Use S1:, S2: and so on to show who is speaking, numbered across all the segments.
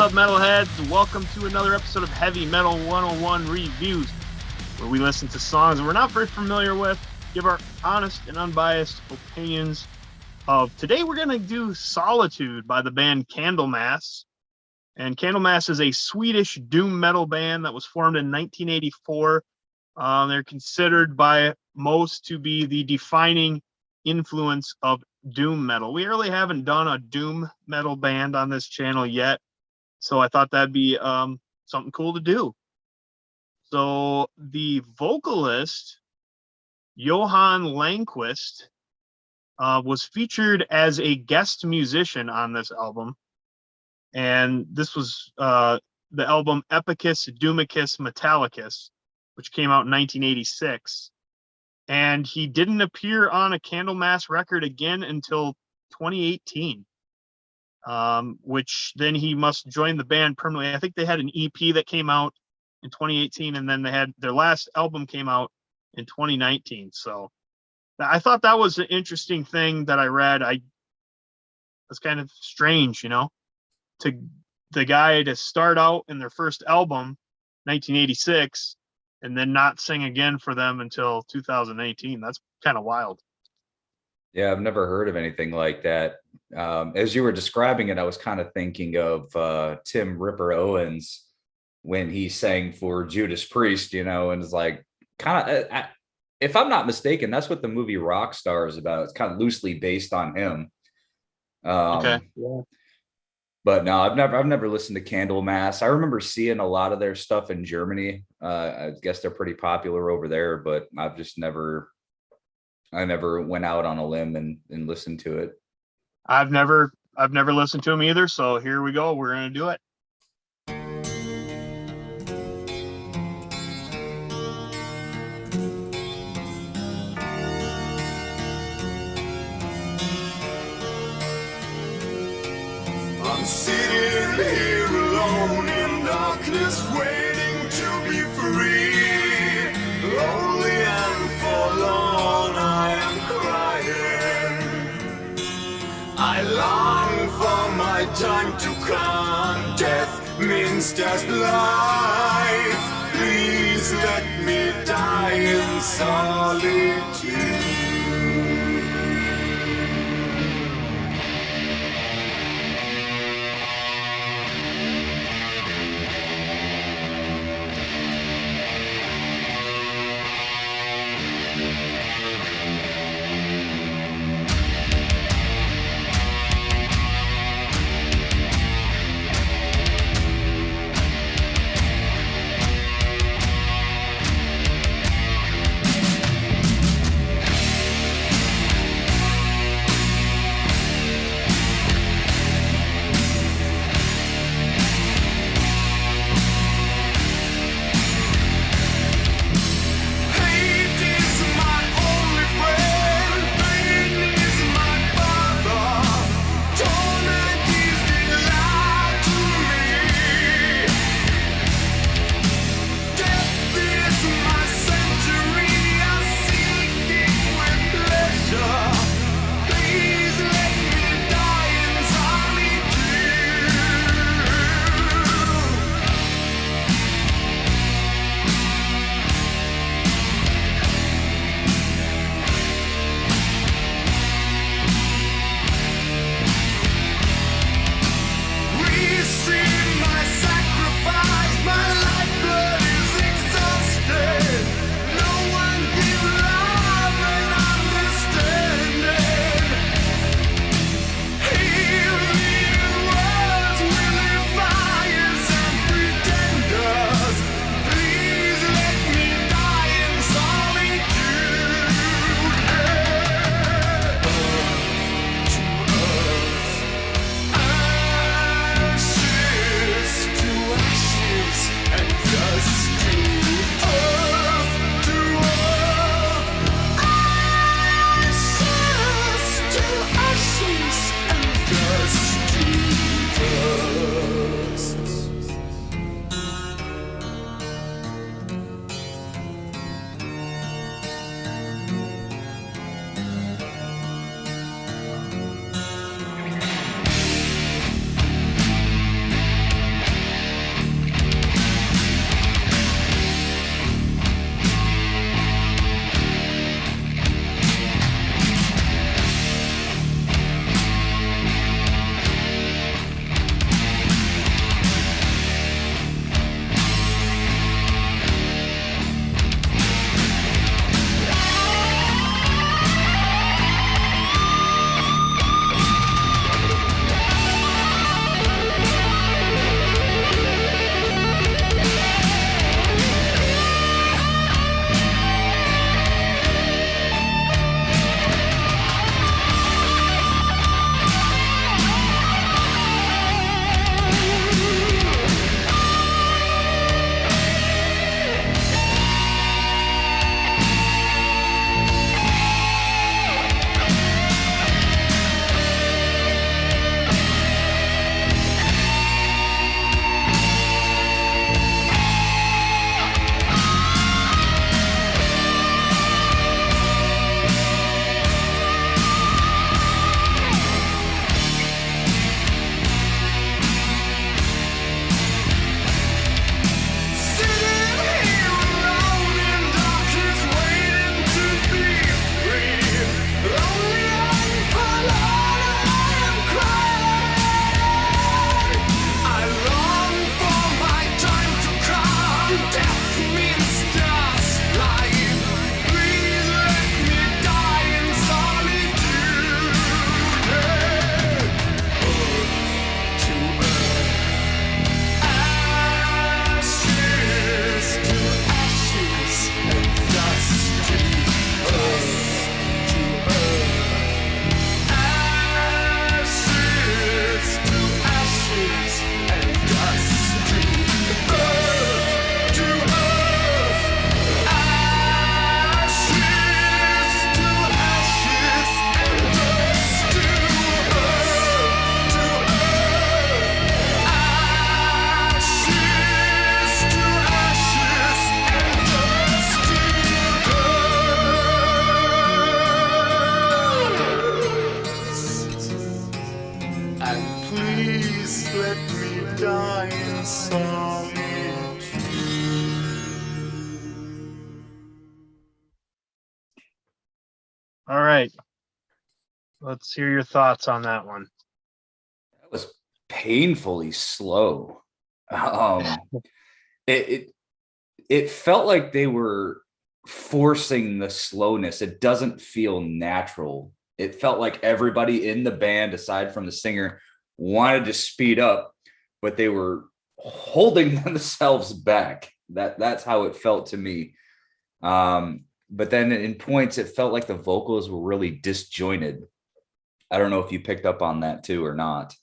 S1: up, metalheads? Welcome to another episode of Heavy Metal 101 Reviews, where we listen to songs that we're not very familiar with, give our honest and unbiased opinions of. Today we're going to do Solitude by the band Candlemass. And Candlemass is a Swedish doom metal band that was formed in 1984. They're considered by most to be the defining influence of doom metal. We really haven't done a doom metal band on this channel yet, so I thought that'd be something cool to do. So the vocalist Johan Landquist was featured as a guest musician on this album, and this was the album Epicus Doomicus Metallicus, which came out in 1986. And he didn't appear on a Candlemass record again until 2018, which then he must join the band permanently. I think they had an EP that came out in 2018, and then they had their last album came out in 2019. So I thought that was an interesting thing that I read. It's kind of strange, to the guy to start out in their first album, 1986, and then not sing again for them until 2018. That's kind of wild.
S2: Yeah, I've never heard of anything like that. As you were describing it, I was kind of thinking of Tim Ripper Owens when he sang for Judas Priest, and it's like kind of, if I'm not mistaken, that's what the movie Rockstar is about. It's kind of loosely based on him.
S1: Okay.
S2: Yeah. But no, I've never listened to Candlemass. I remember seeing a lot of their stuff in Germany. I guess they're pretty popular over there, but I never went out on a limb and listened to it.
S1: I've never listened to them either. So here we go. We're going to do it.
S3: I'm sitting here alone in darkness, waiting to be free. Lonely and forlorn, I am crying. I long for my time to come. Death means just life. Please let me die in solitude.
S1: All right. Let's hear your thoughts on that one.
S2: That was painfully slow. It it felt like they were forcing the slowness. It doesn't feel natural. It felt like everybody in the band, aside from the singer, wanted to speed up, but they were holding themselves back. That's how it felt to me. But then in points, it felt like the vocals were really disjointed. I don't know if you picked up on that too or not.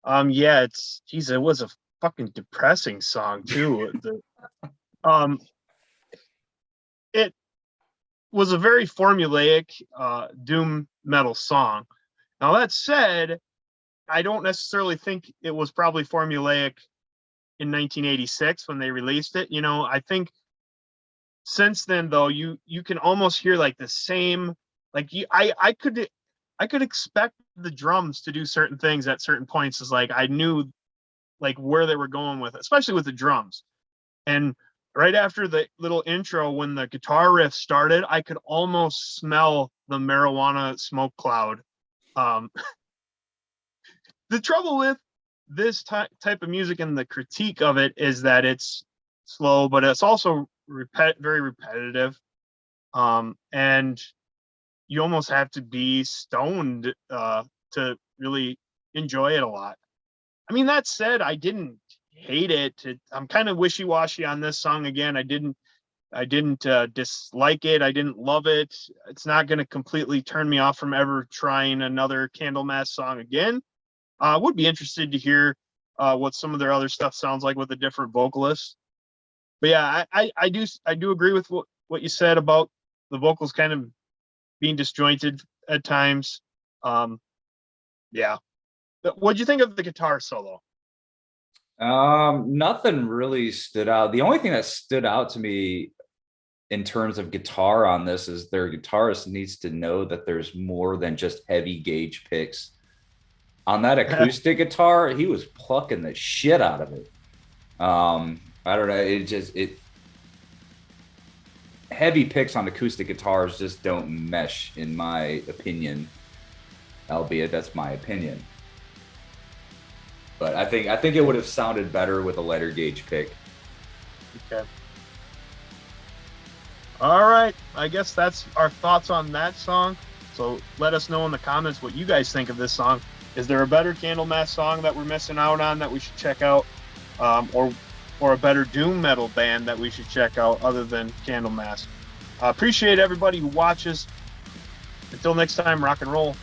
S1: Yeah, it was a fucking depressing song too. It was a very formulaic doom metal song. Now that said, I don't necessarily think it was probably formulaic in 1986 when they released it. You know, I think since then though, you can almost hear like the same, like I could expect the drums to do certain things at certain points. Is like I knew like where they were going with it, especially with the drums. And right after the little intro, when the guitar riff started, I could almost smell the marijuana smoke cloud. Um, the trouble with this type of music and the critique of it is that it's slow, but it's also very repetitive. And you almost have to be stoned to really enjoy it a lot. I mean, that said, I didn't hate it. I'm kind of wishy-washy on this song again. I didn't dislike it. I didn't love it. It's not going to completely turn me off from ever trying another Candlemass song again. I would be interested to hear what some of their other stuff sounds like with a different vocalist. But yeah, I do agree with what you said about the vocals kind of being disjointed at times. Yeah. What'd you think of the guitar solo?
S2: Nothing really stood out. The only thing that stood out to me in terms of guitar on this is their guitarist needs to know that there's more than just heavy gauge picks. On that acoustic guitar, he was plucking the shit out of it. I don't know. It heavy picks on acoustic guitars just don't mesh, in my opinion. Albeit that's my opinion. But I think it would have sounded better with a lighter gauge pick.
S1: Okay. All right. I guess that's our thoughts on that song. So let us know in the comments what you guys think of this song. Is there a better Candlemass song that we're missing out on that we should check out? Or a better doom metal band that we should check out other than Candlemass? Appreciate everybody who watches. Until next time, rock and roll.